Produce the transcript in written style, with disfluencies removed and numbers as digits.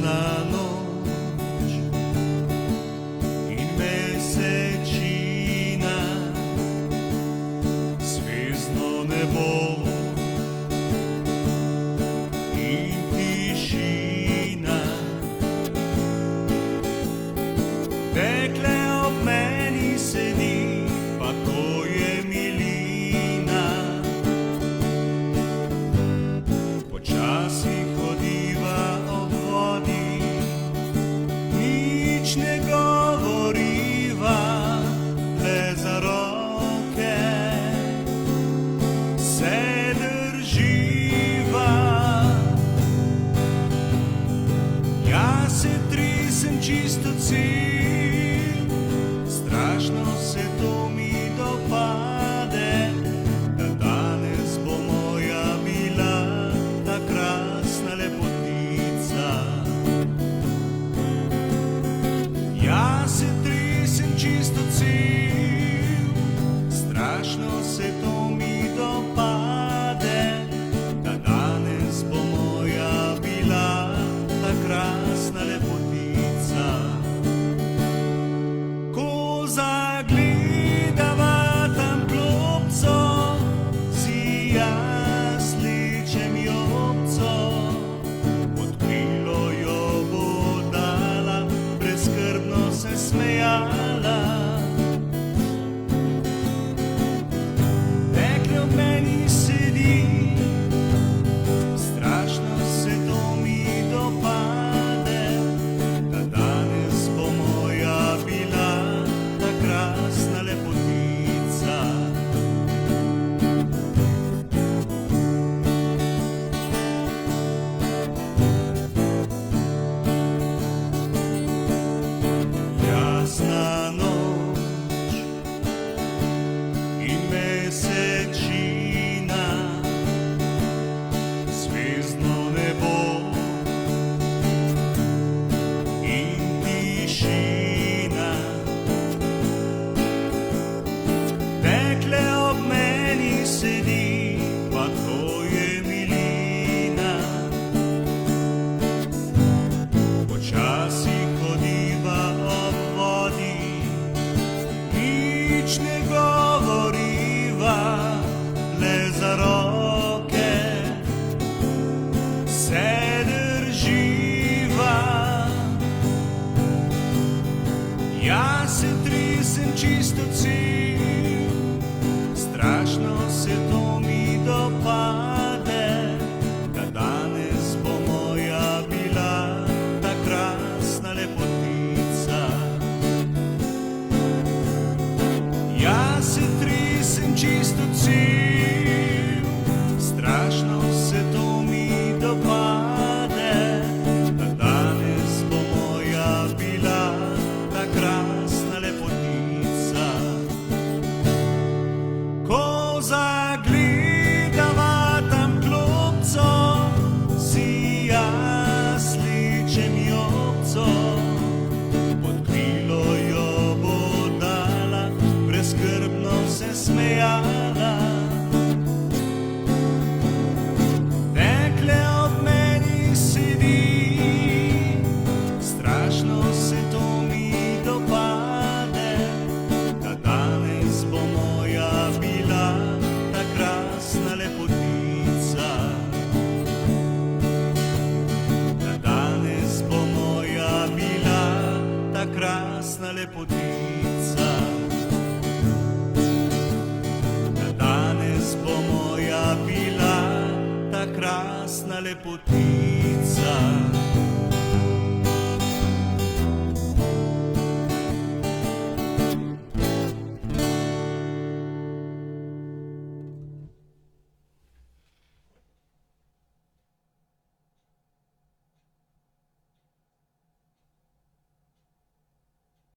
Jasna noč in mesečina, zvezdno nebo in tišina. Dekle ob meni sedi, pa to je milina. Počasi hodiva ob vodi, nič ne govoriva, le za roke se drživa. Jaz se trisem čisto cel, strašno se to mi dopade, da danes bo moja bila ta krasna lepotica. Jaz se trisem čisto cel, strašno se to mi dopade, da danes bo moja bila ta krasna lepotica. Ko zagledava tam klopco, si jaz ličem jopco, pod krilo jo bo dala, brezskrbno se smejala. Dekle ob meni sedi, strašno se to mi dopade, da danes bo moja bila ta krasna lepotica. Jasna noč in mesečina, zvezdno nebo in tišina. Dekle ob meni sedi, pa to je milina. Počasi hodiva ob vodi, nič ne govoriva, le za roke se drživa. Jaz se trisem čisto cel, strašno se to mi dopade, da danes bo moja bila ta krasna lepotica. Jaz se trisem čisto cel, strašno se to mi dopade, da danes bo moja bila ta krasna lepotica. Ko zagledava tam klopco, si jaz ličem jopco, pod krilo jo bo dala, brezskrbno se smejala. Dekle ob meni sedi, strašno se to mi dopade, da danes bo moja bila ta krasna lepotica. Da danes bo moja bila ta krasna lepotica. Da danes bo moja bila ta krasna lepotica.